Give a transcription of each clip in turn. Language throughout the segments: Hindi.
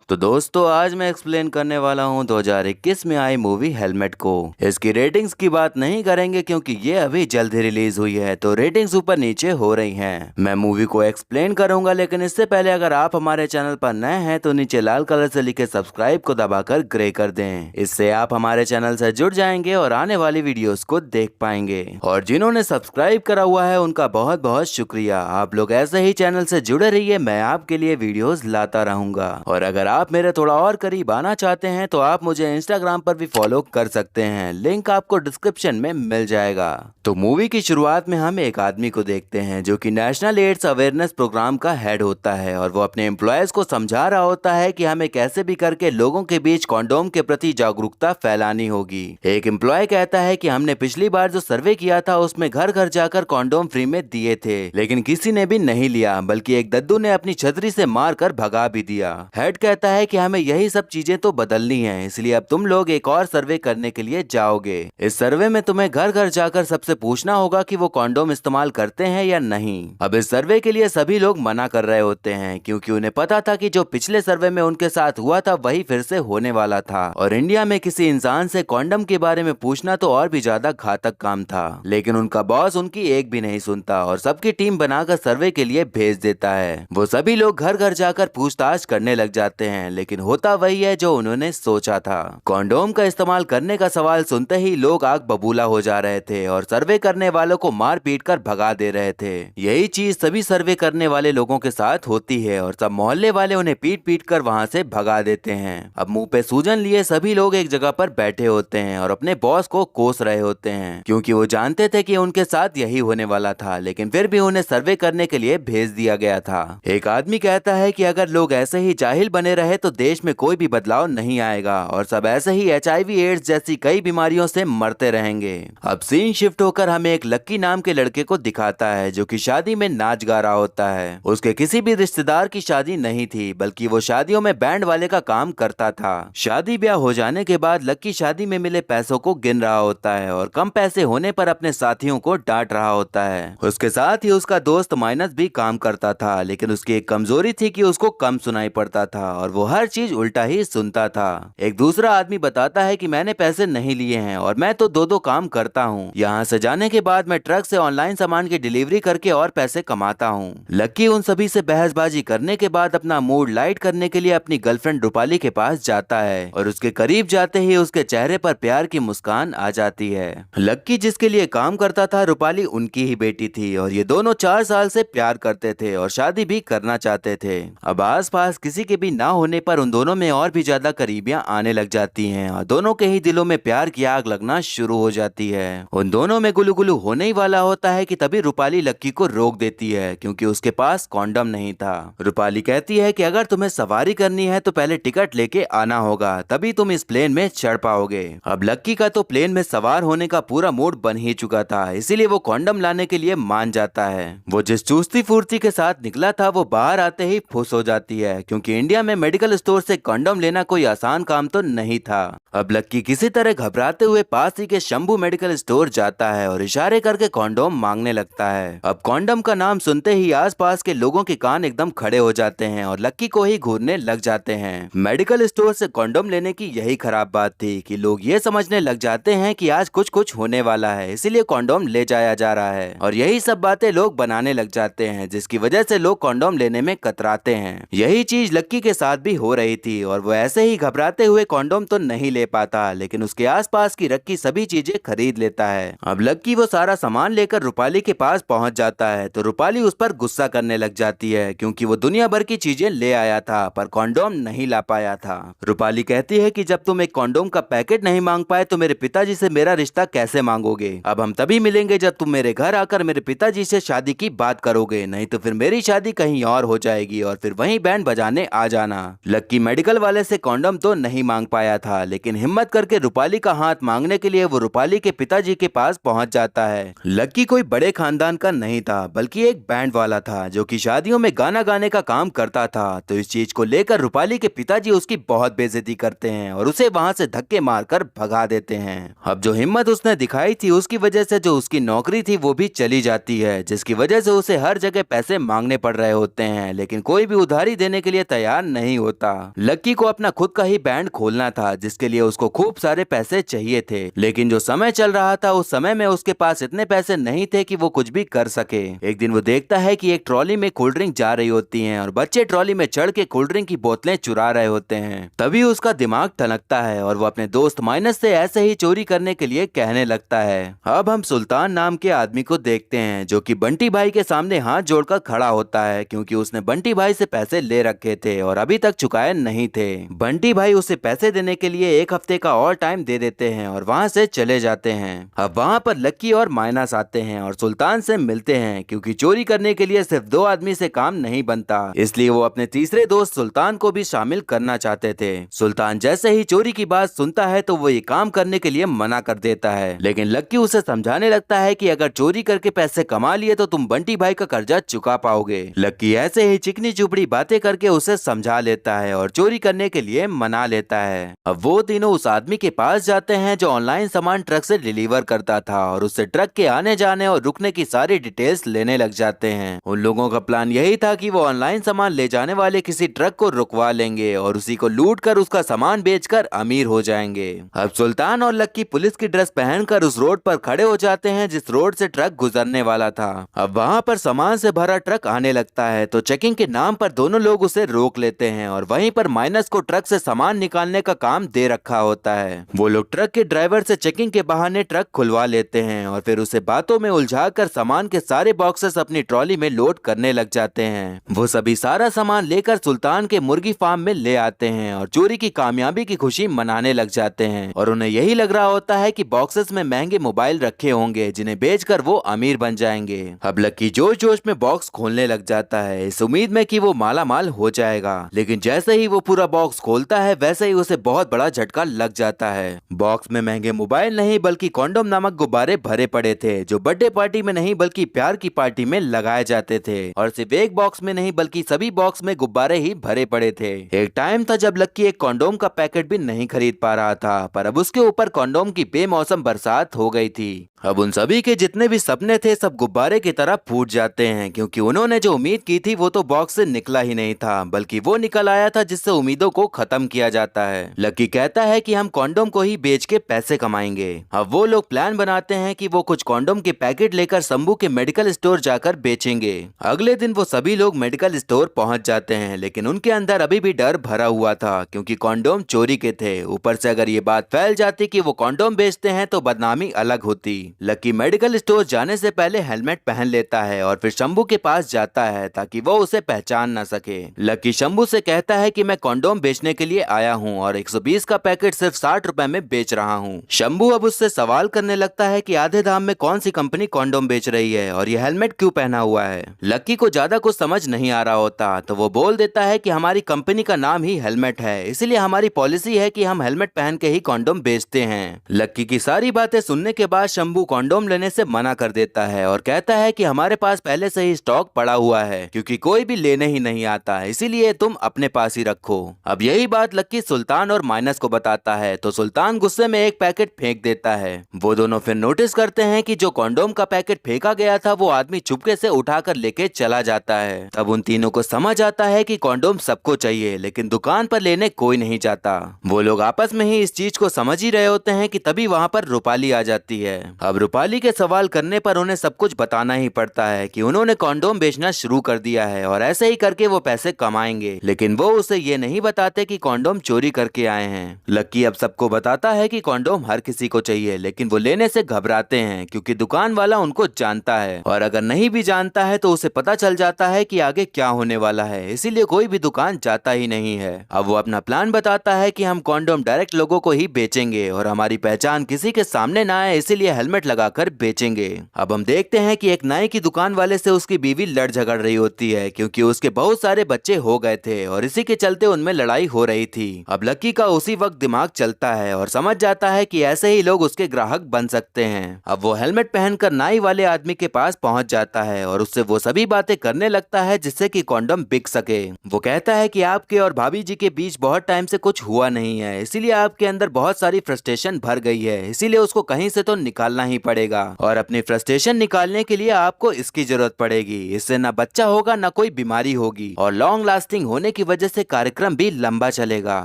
तो दोस्तों आज मैं एक्सप्लेन करने वाला हूँ 2021 में आई मूवी हेलमेट को। इसकी रेटिंग्स की बात नहीं करेंगे क्योंकि ये अभी जल्द ही रिलीज हुई है, तो रेटिंग्स ऊपर नीचे हो रही हैं। मैं मूवी को एक्सप्लेन करूंगा, लेकिन इससे पहले अगर आप हमारे चैनल पर नए हैं तो नीचे लाल कलर से लिखे सब्सक्राइब को दबाकर ग्रे कर दें। इससे आप हमारे चैनल से जुड़ जाएंगे और आने वाली वीडियोस को देख पाएंगे। और जिन्होंने सब्सक्राइब करा हुआ है उनका बहुत बहुत शुक्रिया। आप लोग ऐसे ही चैनल से जुड़े रहिए, मैं आपके लिए वीडियोस लाता रहूंगा। और अगर आप मेरे थोड़ा और करीब आना चाहते हैं तो आप मुझे इंस्टाग्राम पर भी फॉलो कर सकते हैं, लिंक आपको डिस्क्रिप्शन में मिल जाएगा। तो मूवी की शुरुआत में हम एक आदमी को देखते हैं जो कि नेशनल एड्स अवेयरनेस प्रोग्राम का हेड होता है और वो अपने एम्प्लॉयज को समझा रहा होता है कि हमें कैसे भी करके लोगों के बीच कॉन्डोम के प्रति जागरूकता फैलानी होगी। एक एम्प्लॉय कहता है कि हमने पिछली बार जो सर्वे किया था उसमें घर घर जाकर कॉन्डोम फ्री में दिए थे, लेकिन किसी ने भी नहीं लिया, बल्कि एक दद्दू ने अपनी छतरी से मारकर भगा भी दिया। हेड कहता है कि हमें यही सब चीजें तो बदलनी है, इसलिए अब तुम लोग एक और सर्वे करने के लिए जाओगे। इस सर्वे में तुम्हें घर घर जाकर सबसे पूछना होगा कि वो कॉन्डोम इस्तेमाल करते हैं या नहीं। अब इस सर्वे के लिए सभी लोग मना कर रहे होते हैं क्योंकि उन्हें पता था कि जो पिछले सर्वे में उनके साथ हुआ था वही फिर से होने वाला था, और इंडिया में किसी इंसान से कॉन्डम के बारे में पूछना तो और भी ज्यादा घातक काम था। लेकिन उनका बॉस उनकी एक भी नहीं सुनता और सबकी टीम बनाकर सर्वे के लिए भेज देता है। वो सभी लोग घर घर जाकर पूछताछ करने लग जाते हैं, लेकिन होता वही है जो उन्होंने सोचा था। कॉन्डोम का इस्तेमाल करने का सवाल सुनते ही लोग आग बबूला हो जा रहे थे और सर्वे करने वालों को मार पीट कर भगा दे रहे थे। यही चीज सभी सर्वे करने वाले लोगों के साथ होती है और सब मोहल्ले वाले उन्हें पीट पीट कर वहाँ से भगा देते हैं। अब मुंह पे सूजन लिए सभी लोग एक जगह पर बैठे होते हैं और अपने बॉस को कोस रहे होते हैं क्योंकि वो जानते थे कि उनके साथ यही होने वाला था, लेकिन फिर भी उन्हें सर्वे करने के लिए भेज दिया गया था। एक आदमी कहता है कि अगर लोग ऐसे ही जाहिल बने रहे तो देश में कोई भी बदलाव नहीं आएगा और सब ऐसे ही HIV एड्स जैसी कई बीमारियों से मरते रहेंगे। अब सीन शिफ्ट होकर हमें एक लक्की नाम के लड़के को दिखाता है जो कि शादी में नाच गा रहा होता है। उसके किसी भी रिश्तेदार की शादी नहीं थी, बल्कि वो शादियों में बैंड वाले का काम करता था। शादी ब्याह हो जाने के बाद लक्की शादी में मिले पैसों को गिन रहा होता है और कम पैसे होने पर अपने साथियों को डांट रहा होता है। उसके साथ ही उसका दोस्त माइनस भी काम करता था, लेकिन उसकी एक कमजोरी थी कि उसको कम सुनाई पड़ता था और वो हर चीज उल्टा ही सुनता था। एक दूसरा आदमी बताता है कि मैंने पैसे नहीं लिए हैं और मैं तो दो काम करता हूँ। यहाँ से जाने के बाद मैं ट्रक से ऑनलाइन सामान की डिलीवरी करके और पैसे कमाता हूँ। लक्की उन सभी से बहसबाजी करने के बाद अपना मूड लाइट करने के लिए अपनी गर्लफ्रेंड रूपाली के पास जाता है और उसके करीब जाते ही उसके चेहरे पर प्यार की मुस्कान आ जाती है। लक्की जिसके लिए काम करता था रूपाली उनकी ही बेटी थी और ये दोनों 4 साल से प्यार करते थे और शादी भी करना चाहते थे। अब आस पास किसी के भी ना होने पर उन दोनों में और भी ज्यादा करीबियां आने लग जाती हैं और दोनों के ही दिलों में प्यार की आग लगना शुरू हो जाती है। उन दोनों में गुलू गुलू होने ही वाला होता है कि तभी रूपाली लक्की को रोक देती है क्योंकि उसके पास कॉन्डम नहीं था। रूपाली कहती है कि अगर तुम्हें सवारी करनी है तो पहले टिकट लेके आना होगा, तभी तुम इस प्लेन में चढ़ पाओगे। अब लक्की का तो प्लेन में सवार होने का पूरा मूड बन ही चुका था, इसीलिए वो कॉन्डम लाने के लिए मान जाता है। वो जिस चुस्ती फुर्ती के साथ निकला था वो बाहर आते ही फुस हो जाती है क्योंकि इंडिया में मेडिकल स्टोर से कॉन्डम लेना कोई आसान काम तो नहीं था। अब लक्की किसी तरह घबराते हुए पास ही के शंभू मेडिकल स्टोर जाता है और इशारे करके कॉन्डोम मांगने लगता है। अब कॉन्डम का नाम सुनते ही आसपास के लोगों के कान एकदम खड़े हो जाते हैं और लक्की को ही घूरने लग जाते हैं। मेडिकल स्टोर से कॉन्डोम लेने की यही खराब बात थी कि लोग ये समझने लग जाते हैं कि आज कुछ कुछ होने वाला है, इसीलिए कॉन्डोम ले जाया जा रहा है और यही सब बातें लोग बनाने लग जाते हैं जिसकी वजह से लोग कॉन्डोम लेने में कतराते हैं। यही चीज लक्की के साथ भी हो रही थी और वो ऐसे ही घबराते हुए कॉन्डोम तो नहीं ले पाता, लेकिन उसके आसपास की रखी सभी चीजें खरीद लेता है। अब लक्की वो सारा सामान लेकर रूपाली के पास पहुंच जाता है तो रूपाली उस पर गुस्सा करने लग जाती है क्योंकि वो दुनिया भर की चीजें ले आया था पर कॉन्डोम नहीं ला पाया था। रूपाली कहती है कि जब तुम एक कॉन्डोम का पैकेट नहीं मांग पाए तो मेरे पिताजी से मेरा रिश्ता कैसे मांगोगे। अब हम तभी मिलेंगे जब तुम मेरे घर आकर मेरे पिताजी से शादी की बात करोगे, नहीं तो फिर मेरी शादी कहीं और हो जाएगी और फिर वहीं बैंड बजाने आ जाना। लक्की मेडिकल वाले से कॉन्डोम तो नहीं मांग पाया था, लेकिन हिम्मत करके रूपाली का हाथ मांगने के लिए वो रूपाली के पिताजी के पास पहुंच जाता है। लक्की कोई बड़े खानदान का नहीं था, बल्कि एक बैंड वाला था जो कि शादियों में गाना गाने का काम करता था। तो इस चीज को लेकर रूपाली के पिताजी उसकी बहुत बेइज्जती करते हैं और उसे वहां से धक्के मारकर भगा देते हैं। अब जो हिम्मत उसने दिखाई थी उसकी वजह से जो उसकी नौकरी थी वो भी चली जाती है, जिसकी वजह से उसे हर जगह पैसे मांगने पड़ रहे होते हैं, लेकिन कोई भी उधारी देने के लिए तैयार नहीं होता। लक्की को अपना खुद का ही बैंड खोलना था, जिसके लिए उसको खूब सारे पैसे चाहिए थे, लेकिन जो समय चल रहा था उस समय में उसके पास इतने पैसे नहीं थे कि वो कुछ भी कर सके। एक दिन वो देखता है कि एक ट्रॉली में कोल्ड ड्रिंक जा रही होती है और बच्चे ट्रॉली में चढ़ के कोल्ड ड्रिंक की बोतलें चुरा रहे होते हैं। तभी उसका दिमाग ठनकता है और वो अपने दोस्त माइनस से ऐसे ही चोरी करने के लिए कहने लगता है। अब हम सुल्तान नाम के आदमी को देखते हैं, जो कि बंटी भाई के सामने हाथ जोड़कर खड़ा होता है, क्योंकि उसने बंटी भाई से पैसे ले रखे थे और अभी तक चुकाए नहीं थे। बंटी भाई उसे पैसे देने के लिए एक हफ्ते का और टाइम दे देते हैं और वहाँ से चले जाते हैं। अब वहाँ पर लक्की और माइनस आते हैं और सुल्तान से मिलते हैं, क्योंकि चोरी करने के लिए सिर्फ 2 आदमी से काम नहीं बनता, इसलिए वो अपने तीसरे दोस्त सुल्तान को भी शामिल करना चाहते थे। सुल्तान जैसे ही चोरी की बात सुनता है तो वो ये काम करने के लिए मना कर देता है, लेकिन लक्की उसे समझाने लगता है कि अगर चोरी करके पैसे कमा लिए तो तुम बंटी भाई का कर्जा चुका पाओगे। लक्की ऐसे ही चिकनी चुपड़ी बातें करके उसे समझा लेता है और चोरी करने के लिए मना लेता है। अब वो तीनों उस आदमी के पास जाते हैं जो ऑनलाइन सामान ट्रक से डिलीवर करता था और उससे ट्रक के आने जाने और रुकने की सारी डिटेल्स लेने लग जाते हैं। उन लोगों का प्लान यही था कि वो ऑनलाइन सामान ले जाने वाले किसी ट्रक को रुकवा लेंगे और उसी को लूट कर उसका सामान बेचकर अमीर हो जाएंगे। अब सुल्तान और लक्की पुलिस की ड्रेस पहनकर उस रोड पर खड़े हो जाते हैं जिस रोड से ट्रक गुजरने वाला था। अब वहाँ पर सामान से भरा ट्रक आने लगता है तो चेकिंग के नाम पर दोनों लोग उसे रोक लेते हैं और वहीं पर माइनस को ट्रक से सामान निकालने का काम दे रखा होता है। वो लोग ट्रक के ड्राइवर से चेकिंग के बहाने ट्रक खुलवा लेते हैं और फिर उसे बातों में उलझाकर सामान के सारे बॉक्सेस अपनी ट्रॉली में लोड करने लग जाते हैं। वो सभी सारा सामान लेकर सुल्तान के मुर्गी फार्म में ले आते हैं और चोरी की कामयाबी की खुशी मनाने लग जाते हैं और उन्हें यही लग रहा होता है कि बॉक्सेस में महंगे मोबाइल रखे होंगे जिन्हें बेचकर वो अमीर बन जाएंगे। अब लक्की जोश जोश में बॉक्स खोलने लग जाता है इस उम्मीद में कि वो माला माल हो जाएगा, लेकिन जैसे ही वो पूरा बॉक्स खोलता है वैसे ही उसे बहुत बड़ा झटका लग जाता है। बॉक्स में महंगे मोबाइल नहीं बल्कि कॉन्डोम नामक गुब्बारे भरे पड़े थे, जो बर्थडे पार्टी में नहीं बल्कि प्यार की पार्टी में लगाए जाते थे। और सिर्फ एक बॉक्स में नहीं बल्कि सभी बॉक्स में गुब्बारे ही भरे पड़े थे। एक टाइम था जब लक्की एक कॉन्डोम का पैकेट भी नहीं खरीद पा रहा था, पर अब उसके ऊपर कॉन्डोम की बेमौसम बरसात हो गई थी। अब उन सभी के जितने भी सपने थे सब गुब्बारे की तरह फूट जाते हैं, क्योंकि उन्होंने जो उम्मीद की थी वो तो बॉक्स से निकला ही नहीं था, बल्कि वो निकल आया था जिससे उम्मीदों को खत्म किया जाता है। लक्की कहता है कि हम कॉन्डोम को ही बेच के पैसे कमाएंगे। अब वो लोग प्लान बनाते हैं कि वो कुछ कॉन्डोम के पैकेट लेकर शंभू के मेडिकल स्टोर जाकर बेचेंगे। अगले दिन वो सभी लोग मेडिकल स्टोर पहुंच जाते हैं, लेकिन उनके अंदर अभी भी डर भरा हुआ था, क्योंकि कॉन्डोम चोरी के थे। ऊपर से अगर ये बात फैल जाती कि वो कॉन्डोम बेचते हैं तो बदनामी अलग होती। लक्की मेडिकल स्टोर जाने से पहले हेलमेट पहन लेता है और फिर शंभू के पास जाता है ताकि वो उसे पहचान न सके। लक्की शंभू से कहता है कि मैं कॉन्डोम बेचने के लिए आया हूँ और 120 का पैकेट सिर्फ 60 रुपए में बेच रहा हूँ। शंभू अब उससे सवाल करने लगता है कि आधे दाम में कौन सी कंपनी कॉन्डोम बेच रही है और ये हेलमेट क्यों पहना हुआ है। लक्की को ज्यादा कुछ समझ नहीं आ रहा होता तो वो बोल देता है कि हमारी कंपनी का नाम ही हेलमेट है, इसलिए हमारी पॉलिसी है कि हम हेलमेट पहन के ही कॉन्डोम बेचते हैं। लक्की की सारी बातें सुनने के बाद शंभू कॉन्डोम लेने से मना कर देता है और कहता है कि हमारे पास पहले से ही स्टॉक पड़ा हुआ है, क्योंकि कोई भी लेने ही नहीं आता, इसीलिए तुम अपने पास ही रखो। अब यही बात लक्की सुल्तान और माइनस को बताता है तो सुल्तान गुस्से में एक पैकेट फेंक देता है। वो दोनों फिर नोटिस करते हैं कि जो कॉन्डोम का पैकेट फेंका गया था वो आदमी चुपके से उठाकर लेके चला जाता है। तब उन तीनों को समझ आता है कि कॉन्डोम सबको चाहिए, लेकिन दुकान पर लेने कोई नहीं जाता। वो लोग आपस में ही इस चीज को समझ ही रहे होते हैं कि तभी वहाँ पर रूपाली आ जाती है। अब रूपाली के सवाल करने पर उन्हें सब कुछ बताना ही पड़ता है कि उन्होंने कॉन्डोम बेचना शुरू कर दिया है और ऐसे ही करके वो पैसे कमाएंगे, लेकिन वो उसे ये नहीं बताते कि कॉन्डोम चोरी करके आए हैं। लक्की अब सबको बताता है कि कॉन्डोम हर किसी को चाहिए, लेकिन वो लेने से घबराते हैं क्योंकि दुकान वाला उनको जानता है, और अगर नहीं भी जानता है तो उसे पता चल जाता है कि आगे क्या होने वाला है, इसीलिए कोई भी दुकान जाता ही नहीं है। अब वो अपना प्लान बताता है कि हम कॉन्डोम डायरेक्ट लोगों को ही बेचेंगे और हमारी पहचान किसी के सामने ना आए, इसीलिए हेलमेट लगाकर बेचेंगे। अब हम देखते हैं कि एक नाई की दुकान वाले से उसकी बीवी लड़ झगड़ रही होती है, क्योंकि उसके बहुत सारे बच्चे हो गए थे और इसी के चलते उनमें लड़ाई हो रही थी। अब लक्की का उसी वक्त दिमाग चलता है और समझ जाता है कि ऐसे ही लोग उसके ग्राहक बन सकते हैं। अब वो हेलमेट पहनकर नाई वाले आदमी के पास पहुंच जाता है और उससे वो सभी बातें करने लगता है जिससे कि कॉन्डोम बिक सके। वो कहता है कि आपके और भाभी जी के बीच बहुत टाइम से कुछ हुआ नहीं है, इसीलिए आपके अंदर बहुत सारी फ्रस्ट्रेशन भर गई है, इसीलिए उसको कहीं से तो निकालना ही पड़ेगा और अपनी फ्रस्ट्रेशन निकालने के लिए आपको इसकी जरूरत पड़ेगी। इससे ना बच्चा होगा ना कोई बीमारी होगी और लॉन्ग लास्टिंग होने की वजह से कार्यक्रम भी लंबा चलेगा।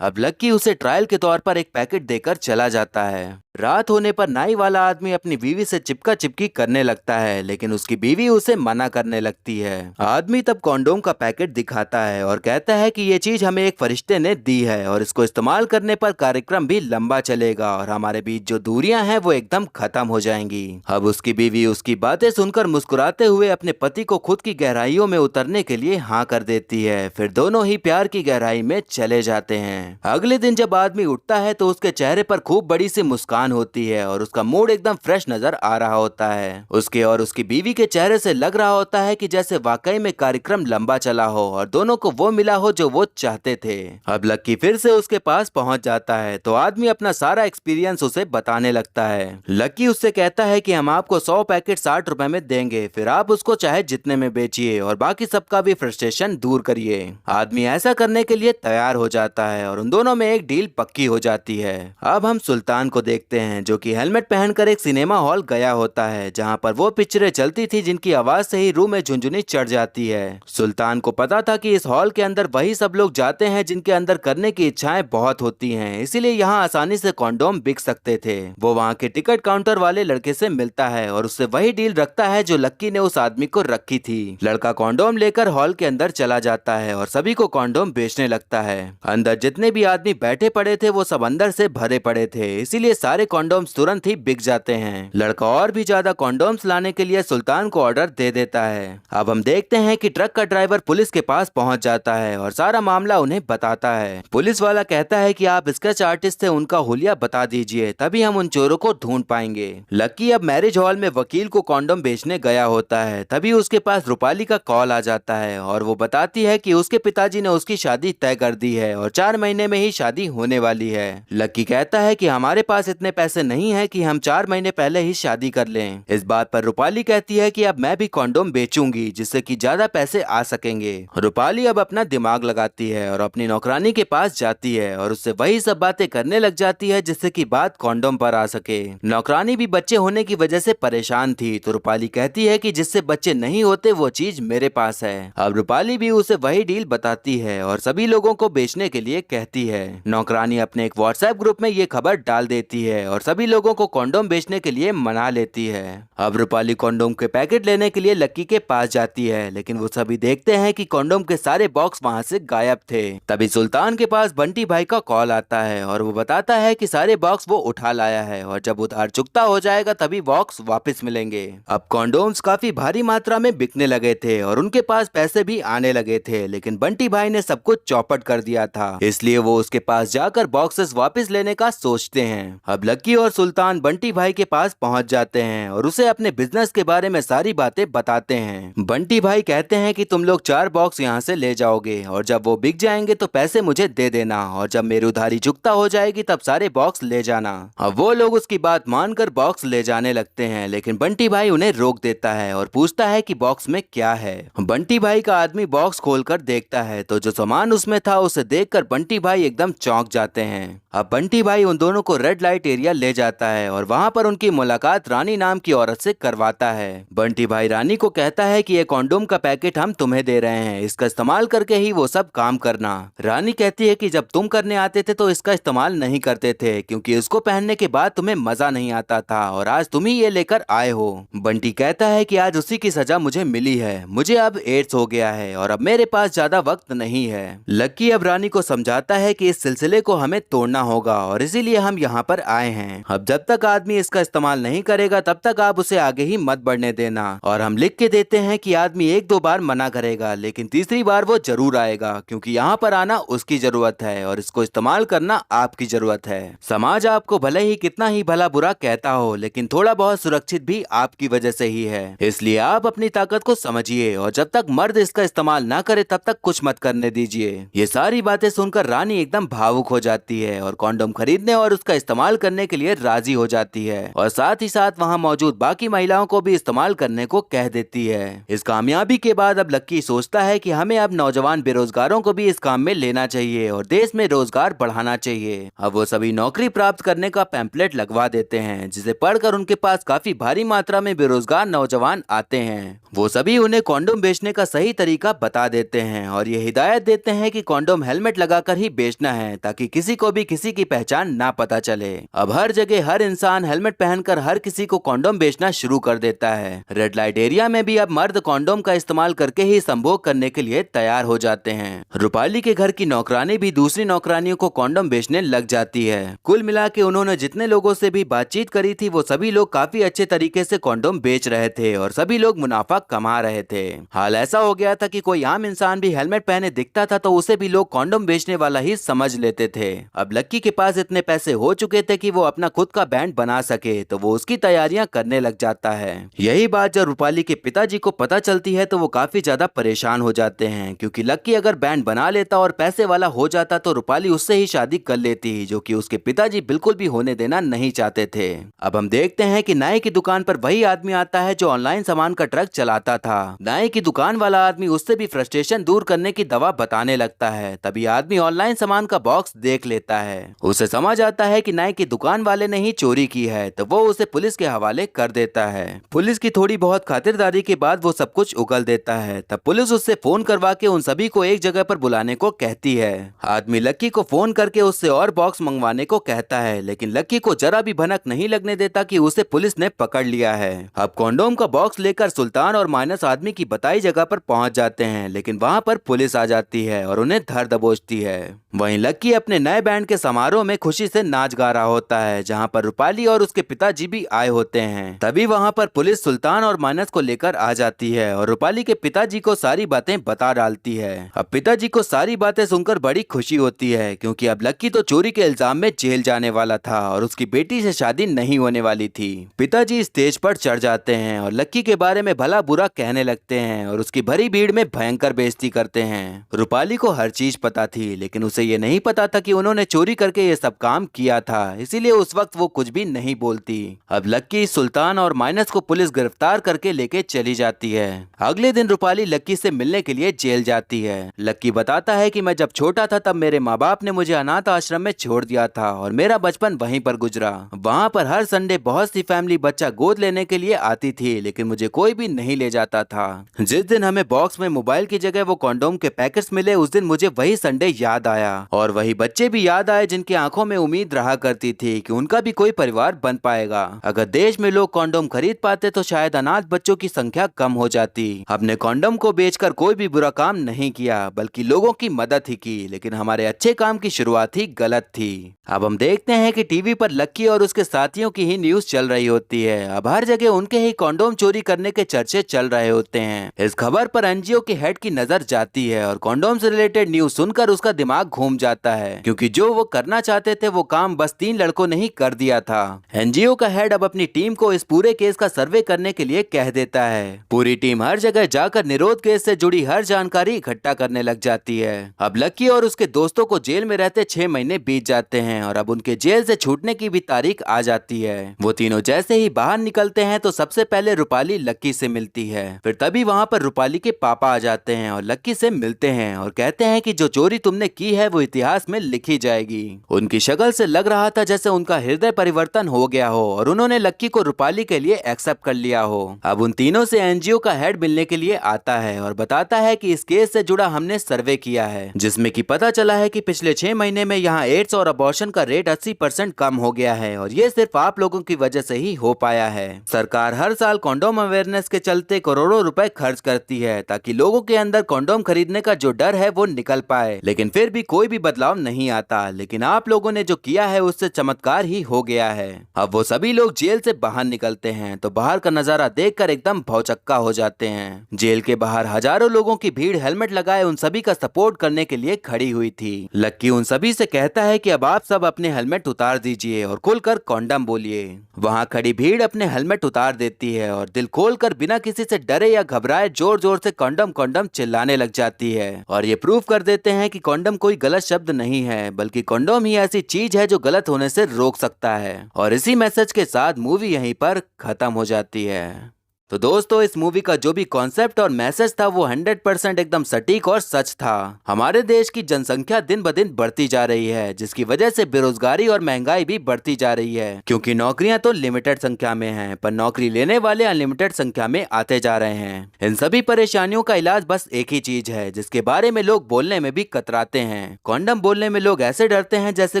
अब लक्की उसे ट्रायल के तौर पर एक पैकेट देकर चला जाता है। रात होने पर नाई वाला आदमी अपनी बीवी से चिपका चिपकी करने लगता है, लेकिन उसकी बीवी उसे मना करने लगती है। आदमी तब कॉन्डोम का पैकेट दिखाता है और कहता है कि ये चीज हमें एक फरिश्ते ने दी है और इसको इस्तेमाल करने पर कार्यक्रम भी लंबा चलेगा और हमारे बीच जो दूरियां हैं वो एकदम खत्म हो जाएंगी। अब उसकी बीवी उसकी बातें सुनकर मुस्कुराते हुए अपने पति को खुद की गहराइयों में उतरने के लिए हाँ कर देती है। फिर दोनों ही प्यार की गहराई में चले जाते हैं। अगले दिन जब आदमी उठता है तो उसके चेहरे पर खूब बड़ी सी मुस्कान होती है और उसका मूड एकदम फ्रेश नजर आ रहा होता है। उसके और उसकी बीवी के चेहरे से लग रहा होता है कि जैसे वाकई में कार्यक्रम लंबा चला हो और दोनों को वो मिला हो जो वो चाहते थे। अब लक्की फिर से उसके पास पहुंच जाता है तो आदमी अपना सारा एक्सपीरियंस उसे बताने लगता है। लक्की उससे कहता है कि हम आपको 100 पैकेट 60 रुपए में देंगे, फिर आप उसको चाहे जितने में बेचिए और बाकी सबका भी फ्रस्ट्रेशन दूर करिए। आदमी ऐसा करने के लिए तैयार हो जाता है और उन दोनों में एक डील पक्की हो जाती है। अब हम सुल्तान को देखते हैं जो कि हेलमेट पहनकर एक सिनेमा हॉल गया होता है जहां पर वो पिक्चरें चलती थी जिनकी आवाज से ही रूह में झुंझुनी चढ़ जाती है। सुल्तान को पता था कि इस हॉल के अंदर वही सब लोग जाते हैं जिनके अंदर करने की इच्छाएं बहुत होती हैं, इसीलिए यहाँ आसानी से कॉन्डोम बिक सकते थे। वो वहाँ के टिकट काउंटर वाले लड़के से मिलता है और उससे वही डील रखता है जो लक्की ने उस आदमी को रखी थी। लड़का कॉन्डोम लेकर हॉल के अंदर चला जाता है और सभी को कॉन्डोम बेचने लगता है। अंदर जितने भी आदमी बैठे पड़े थे वो सब अंदर से भरे पड़े थे, इसीलिए सारे कॉन्डोम्स तुरंत ही बिक जाते हैं। लड़का और भी ज्यादा कॉन्डोम्स लाने के लिए सुल्तान को ऑर्डर दे देता है। अब हम देखते हैं कि ट्रक का ड्राइवर पुलिस के पास पहुंच जाता है और सारा मामला उन्हें बताता है। पुलिस वाला कहता है कि आप स्केच आर्टिस्ट थे, उनका हुलिया बता दीजिए, तभी हम उन चोरों को ढूंढ पाएंगे। लक्की अब मैरिज हॉल में वकील को कॉन्डोम बेचने गया होता है, तभी उसके पास रूपाली का कॉल आ जाता है और वो बताती है कि उसके पिताजी ने उसकी शादी तय कर दी है और 4 महीने में ही शादी होने वाली है। लक्की कहता है कि हमारे पास इतने पैसे नहीं है कि हम 4 महीने पहले ही शादी कर लें। इस बात पर रूपाली कहती है कि अब मैं भी कॉन्डोम बेचूंगी जिससे कि ज्यादा पैसे आ सकेंगे। रूपाली अब अपना दिमाग लगाती है और अपनी नौकरानी के पास जाती है और उससे वही सब बातें करने लग जाती है जिससे कि बात कॉन्डोम पर आ सके। नौकरानी भी बच्चे होने की वजह से परेशान थी तो रूपाली कहती है कि जिससे बच्चे नहीं होते वो चीज मेरे पास है। अब रूपाली भी उसे वही डील बताती है और सभी लोगों को बेचने के लिए कहती है। नौकरानी अपने एक व्हाट्सएप ग्रुप में ये खबर डाल देती है और सभी लोगों को कॉन्डोम बेचने के लिए मना लेती है। अब रूपाली कॉन्डोम के पैकेट लेने के लिए लक्की के पास जाती है, लेकिन वो सभी देखते हैं कि कॉन्डोम के सारे बॉक्स वहाँ से गायब थे। तभी सुल्तान के पास बंटी भाई का कॉल आता है और वो बताता है कि सारे बॉक्स वो उठा लाया है और जब उधार चुकता हो जाएगा तभी बॉक्स वापस मिलेंगे। अब कॉन्डोम्स काफी भारी मात्रा में बिकने लगे थे और उनके पास पैसे भी आने लगे थे, लेकिन बंटी भाई ने सब कुछ चौपट कर दिया था, इसलिए वो उसके पास जाकर बॉक्सेस वापस लेने का सोचते हैं। अब लक्की और सुल्तान बंटी भाई के पास पहुंच जाते हैं और उसे अपने बिजनेस के बारे में सारी बातें बताते हैं। बंटी भाई कहते हैं कि तुम लोग 4 बॉक्स यहाँ से ले जाओगे और जब वो बिक जाएंगे तो पैसे मुझे दे देना और जब मेरी उधारी चुकता हो जाएगी तब सारे बॉक्स ले जाना। अब वो लोग उसकी बात मानकर बॉक्स ले जाने लगते हैं, लेकिन बंटी भाई उन्हें रोक देता है और पूछता है कि बॉक्स में क्या है। बंटी भाई का आदमी बॉक्स खोलकर देखता है तो जो सामान उसमें था उसे देखकर बंटी भाई एकदम चौंक जाते हैं। अब बंटी भाई उन दोनों को रेड लाइट एरिया ले जाता है और वहाँ पर उनकी मुलाकात रानी नाम की औरत से करवाता है। बंटी भाई रानी को कहता है कि ये कॉन्डोम का पैकेट हम तुम्हें दे रहे हैं, इसका इस्तेमाल करके ही वो सब काम करना। रानी कहती है कि जब तुम करने आते थे तो इसका इस्तेमाल नहीं करते थे क्योंकि इसको पहनने के बाद तुम्हें मजा नहीं आता था और आज तुम ही ये लेकर आए हो। बंटी कहता है कि आज उसी की सजा मुझे मिली है, मुझे अब एड्स हो गया है और अब मेरे पास ज्यादा वक्त नहीं है। लक्की अब रानी को समझाता है कि इस सिलसिले को हमें तोड़ना होगा और इसीलिए हम यहाँ पर आए हैं। अब जब तक आदमी इसका इस्तेमाल नहीं करेगा तब तक आप उसे आगे ही मत बढ़ने देना और हम लिख के देते हैं कि आदमी 1-2 बार मना करेगा लेकिन तीसरी बार वो जरूर आएगा क्योंकि यहाँ पर आना उसकी जरूरत है और इसको इस्तेमाल करना आपकी जरूरत है। समाज आपको भले ही कितना ही भला बुरा कहता हो लेकिन थोड़ा बहुत सुरक्षित भी आपकी वजह से ही है, इसलिए आप अपनी ताकत को समझिए और जब तक मर्द इसका इस्तेमाल ना करे तब तक कुछ मत करने दीजिए। ये सारी बातें सुनकर रानी एकदम भावुक हो जाती है और कॉन्डोम खरीदने और उसका इस्तेमाल करने के लिए राजी हो जाती है और साथ ही साथ वहाँ मौजूद बाकी महिलाओं को भी इस्तेमाल करने को कह देती है। इस कामयाबी के बाद अब लक्की सोचता है कि हमें अब नौजवान बेरोजगारों को भी इस काम में लेना चाहिए और देश में रोजगार बढ़ाना चाहिए। अब वो सभी नौकरी प्राप्त करने का पैम्पलेट लगवा देते हैं जिसे पढ़कर उनके पास काफी भारी मात्रा में बेरोजगार नौजवान आते हैं। वो सभी उन्हें कॉन्डोम बेचने का सही तरीका बता देते हैं और ये हिदायत देते हैं कि कॉन्डोम हेलमेट लगाकर ही बेचना है ताकि किसी को भी किसी की पहचान ना पता चले। अब हर जगह हर इंसान हेलमेट पहनकर हर किसी को कॉन्डोम बेचना शुरू कर देता है। रेड लाइट एरिया में भी अब मर्द कॉन्डोम का इस्तेमाल करके ही संभोग करने के लिए तैयार हो जाते हैं। रूपाली के घर की नौकरानी भी दूसरी नौकरानियों को कॉन्डोम बेचने लग जाती है। कुल मिला के उन्होंने जितने लोगों से भी बातचीत करी थी वो सभी लोग काफी अच्छे तरीके से कॉन्डोम बेच रहे थे और सभी लोग मुनाफा कमा रहे थे। हाल ऐसा हो गया था कि कोई आम इंसान भी हेलमेट पहने दिखता था तो उसे भी लोग कॉन्डोम बेचने वाला ही समझ लेते थे। अब लक्की के पास इतने पैसे हो चुके थे कि वो अपना खुद का बैंड बना सके तो वो उसकी तैयारियां करने लग जाता है। यही बात जब रूपाली के पिताजी को पता चलती है तो वो काफी ज्यादा परेशान हो जाते हैं क्योंकि लक्की अगर बैंड बना लेता और पैसे वाला हो जाता तो रूपाली उससे ही शादी कर लेती, जो कि उसके पिताजी बिल्कुल भी होने देना नहीं चाहते थे। अब हम देखते हैं कि नाई की दुकान पर वही आदमी आता है जो ऑनलाइन सामान का ट्रक चलाता था। नाई की दुकान वाला आदमी उससे भी फ्रस्ट्रेशन दूर करने की दवा बताने लगता है। तभी आदमी ऑनलाइन सामान का बॉक्स देख लेता है। उसे समझ आता है कि नाई की दुकान वाले ने ही चोरी की है तो वो उसे पुलिस के हवाले कर देता है। पुलिस की थोड़ी बहुत खातिरदारी के बाद वो सब कुछ उगल देता है। तब पुलिस उससे फोन करवा के उन सभी को एक जगह पर बुलाने को कहती है। आदमी लक्की को फोन करके उससे और बॉक्स मंगवाने को कहता है, लेकिन लक्की को जरा भी भनक नहीं लगने देता कि उसे पुलिस ने पकड़ लिया है। अब कॉन्डोम का बॉक्स लेकर सुल्तान और माइनस आदमी की बताई जगह पर पहुंच जाते हैं, लेकिन वहां पर पुलिस आ जाती है और उन्हें धर दबोचती है। वहीं लक्की अपने नए बैंड के समारोह में खुशी से नाच गा रहा होता है, जहां पर रूपाली और उसके पिताजी भी आए होते हैं। तभी वहां पर पुलिस सुल्तान और माइनस को लेकर आ जाती है और रूपाली के पिताजी को सारी बातें बता डालती है। अब पिताजी को सारी बातें सुनकर बड़ी खुशी होती है क्योंकि अब लक्की तो चोरी के इल्जाम में जेल जाने वाला था और उसकी बेटी से शादी नहीं होने वाली थी। पिताजी स्टेज पर चढ़ जाते हैं और लक्की के बारे में भला बुरा कहने लगते हैं और उसकी भरी भीड़ में भयंकर बेइज्जती करते हैं। रूपाली को हर चीज पता थी, लेकिन उसे ये नहीं पता था कि उन्होंने चोरी करके ये सब काम किया था, इसीलिए उस वक्त वो कुछ भी नहीं बोलती। अब लक्की, सुल्तान और माइनस को पुलिस गिरफ्तार करके लेके चली जाती है। अगले दिन रूपाली लक्की से मिलने के लिए जेल जाती है। लक्की बताता है कि मैं जब छोटा था तब मेरे माँ बाप ने मुझे अनाथ आश्रम में छोड़ दिया था और मेरा बचपन वहीं पर गुजरा। वहाँ पर हर संडे बहुत सी फैमिली बच्चा गोद लेने के लिए आती थी, लेकिन मुझे कोई भी नहीं ले जाता था। जिस दिन हमें बॉक्स में मोबाइल की जगह वो कॉन्डोम के पैकेट्स मिले उस दिन मुझे वही संडे याद आया और वही बच्चे भी याद आए जिनकी आंखों में उम्मीद रहा करती थी कि उनका भी कोई परिवार बन पाएगा। अगर देश में लोग कॉन्डोम खरीद पाते तो शायद अनाथ बच्चों की संख्या कम हो जाती। हमने कॉन्डोम को बेचकर कोई भी बुरा काम नहीं किया, बल्कि लोगों की मदद ही की, लेकिन हमारे अच्छे काम की शुरुआत ही गलत थी। अब हम देखते हैं कि टीवी पर लक्की और उसके साथियों की ही न्यूज चल रही होती है। अब हर जगह उनके ही कॉन्डोम चोरी करने के चर्चे चल रहे होते हैं। इस खबर पर एनजीओ के हेड की नजर जाती है और कॉन्डोम से रिलेटेड न्यूज सुनकर उसका दिमाग घूम जाता है, क्योंकि जो वो करना चाहते थे वो काम बस 3 लड़कों ने ही कर दिया था। एनजीओ का हेड अब अपनी टीम को इस पूरे केस का सर्वे करने के लिए कह देता है। पूरी टीम हर जगह जाकर निरोध केस से जुड़ी हर जानकारी इकट्ठा करने लग जाती है। अब लक्की और उसके दोस्तों को जेल में रहते 6 महीने बीत जाते हैं और अब उनके जेल से छूटने की भी तारीख आ जाती है। वो तीनों जैसे ही बाहर निकलते हैं तो सबसे पहले रूपाली लक्की से मिलती है। फिर तभी वहाँ पर रूपाली के पापा आ जाते हैं और लक्की से मिलते हैं और कहते हैं कि जो चोरी तुमने की है वो इतिहास में लिखी जाएगी। उनकी शक्ल से लग रहा था जैसे उनका हृदय परिवर्तन हो गया हो और उन्होंने लक्की को रूपाली के लिए एक्सेप्ट कर लिया हो। अब उन तीनों से एनजीओ का हेड मिलने के लिए आता है और बताता है कि इस केस से जुड़ा हमने सर्वे किया है, जिसमें कि पता चला है कि पिछले 6 महीने में यहाँ एड्स और अबॉर्शन का रेट 80% कम हो गया है और ये सिर्फ आप लोगों की वजह से ही हो पाया है। सरकार हर साल कॉन्डोम अवेयरनेस के चलते करोड़ों रुपए खर्च करती है ताकि लोगों के अंदर कॉन्डोम खरीदने का जो डर है वो निकल पाए, लेकिन फिर भी कोई भी बदलाव नहीं आता। लेकिन आप लोगों ने जो किया है उससे चमत्कार ही हो गया है। अब वो सभी लोग जेल से बाहर निकलते हैं तो बाहर का नजारा देखकर एकदम भौचक्का हो जाते हैं। जेल के बाहर हजारों लोगों की भीड़ हेलमेट लगाए उन सभी का सपोर्ट करने के लिए खड़ी हुई थी। लक्की उन सभी से कहता है कि अब आप सब अपने हेलमेट उतार दीजिए और खुलकर कॉन्डम बोलिए। वहाँ खड़ी भीड़ अपने हेलमेट उतार देती है और दिल खोलकर बिना किसी से डरे या घबराए जोर जोर से कॉन्डम कॉन्डम चिल्लाने लग जाती है और ये प्रूव कर देते हैं कि कॉन्डम कोई गलत शब्द नहीं है, बल्कि कॉन्डोम ही ऐसी चीज है जो गलत होने से रोक सकता है। और इसी मैसेज के साथ मूवी यहीं पर खत्म हो जाती है। तो दोस्तों इस मूवी का जो भी कॉन्सेप्ट और मैसेज था वो 100% एकदम सटीक और सच था। हमारे देश की जनसंख्या दिन ब दिन बढ़ती जा रही है, जिसकी वजह से बेरोजगारी और महंगाई भी बढ़ती जा रही है, क्योंकि नौकरियां तो लिमिटेड संख्या में हैं, पर नौकरी लेने वाले अनलिमिटेड संख्या में आते जा रहे हैं। इन सभी परेशानियों का इलाज बस एक ही चीज है, जिसके बारे में लोग बोलने में भी कतराते हैं। कॉन्डम बोलने में लोग ऐसे डरते हैं जैसे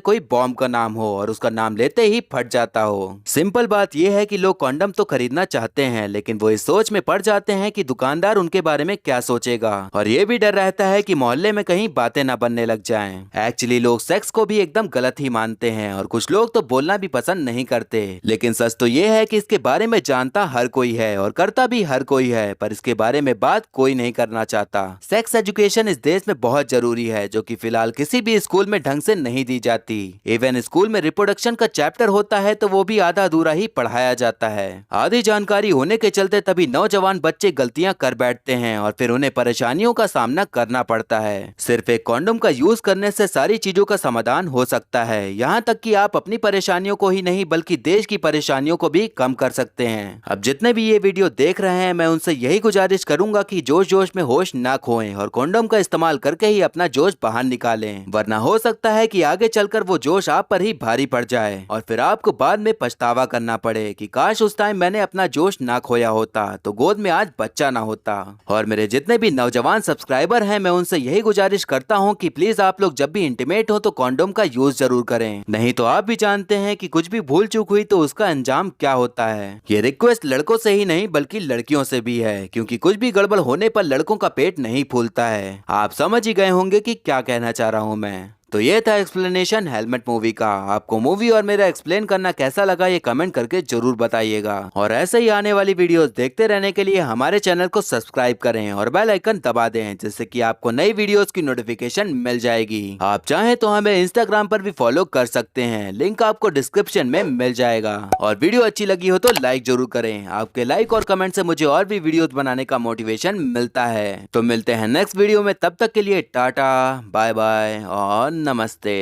कोई बॉम्ब का नाम हो और उसका नाम लेते ही फट जाता हो। सिंपल बात यह है कि लोग कॉन्डम तो खरीदना चाहते हैं, लेकिन वो इस सोच में पड़ जाते हैं कि दुकानदार उनके बारे में क्या सोचेगा, और ये भी डर रहता है कि मोहल्ले में कहीं बातें ना बनने लग जाएं। एक्चुअली लोग सेक्स को भी एकदम गलत ही मानते हैं और कुछ लोग तो बोलना भी पसंद नहीं करते, लेकिन सच तो ये है कि इसके बारे में जानता हर कोई है और करता भी हर कोई है, पर इसके बारे में बात कोई नहीं करना चाहता। सेक्स एजुकेशन इस देश में बहुत जरूरी है, जो कि फिलहाल किसी भी स्कूल में ढंग से नहीं दी जाती। इवन स्कूल में रिप्रोडक्शन का चैप्टर होता है तो वो भी आधा अधूरा ही पढ़ाया जाता है। आधी जानकारी होने के चलते तभी नौजवान बच्चे गलतियां कर बैठते हैं और फिर उन्हें परेशानियों का सामना करना पड़ता है। सिर्फ एक कॉन्डोम का यूज करने से सारी चीजों का समाधान हो सकता है, यहाँ तक कि आप अपनी परेशानियों को ही नहीं बल्कि देश की परेशानियों को भी कम कर सकते हैं। अब जितने भी ये वीडियो देख रहे हैं मैं उनसे यही गुजारिश करूंगा कि जोश जोश में होश ना खोएं और कॉन्डोम का इस्तेमाल करके ही अपना जोश बाहर निकालें, वरना हो सकता है कि आगे चलकर वो जोश आप पर ही भारी पड़ जाए और फिर आपको बाद में पछतावा करना पड़े कि काश उस टाइम मैंने अपना जोश ना खोया होता तो गोद में आज बच्चा ना होता। और मेरे जितने भी नौजवान सब्सक्राइबर हैं मैं उनसे यही गुजारिश करता हूं कि प्लीज आप लोग जब भी इंटीमेट हो तो कॉन्डोम का यूज जरूर करें, नहीं तो आप भी जानते हैं कि कुछ भी भूल चूक हुई तो उसका अंजाम क्या होता है। ये रिक्वेस्ट लड़कों से ही नहीं बल्कि लड़कियों से भी है, क्योंकि कुछ भी गड़बड़ होने पर लड़कों का पेट नहीं फूलता है। आप समझ ही गए होंगे कि क्या कहना चाह रहा हूं मैं। तो ये था एक्सप्लेनेशन हेलमेट मूवी का। आपको मूवी और मेरा एक्सप्लेन करना कैसा लगा ये कमेंट करके जरूर बताइएगा, और ऐसे ही आने वाली वीडियोस देखते रहने के लिए हमारे चैनल को सब्सक्राइब करें और बेल आइकन दबा दें, जिससे कि आपको नई वीडियोस की नोटिफिकेशन मिल जाएगी। आप चाहें तो हमें इंस्टाग्राम पर भी फॉलो कर सकते हैं, लिंक आपको डिस्क्रिप्शन में मिल जाएगा। और वीडियो अच्छी लगी हो तो लाइक जरूर करें, आपके लाइक और कमेंट से मुझे और भी वीडियोस बनाने का मोटिवेशन मिलता है। तो मिलते हैं नेक्स्ट वीडियो में, तब तक के लिए टाटा बाय बाय और नमस्ते।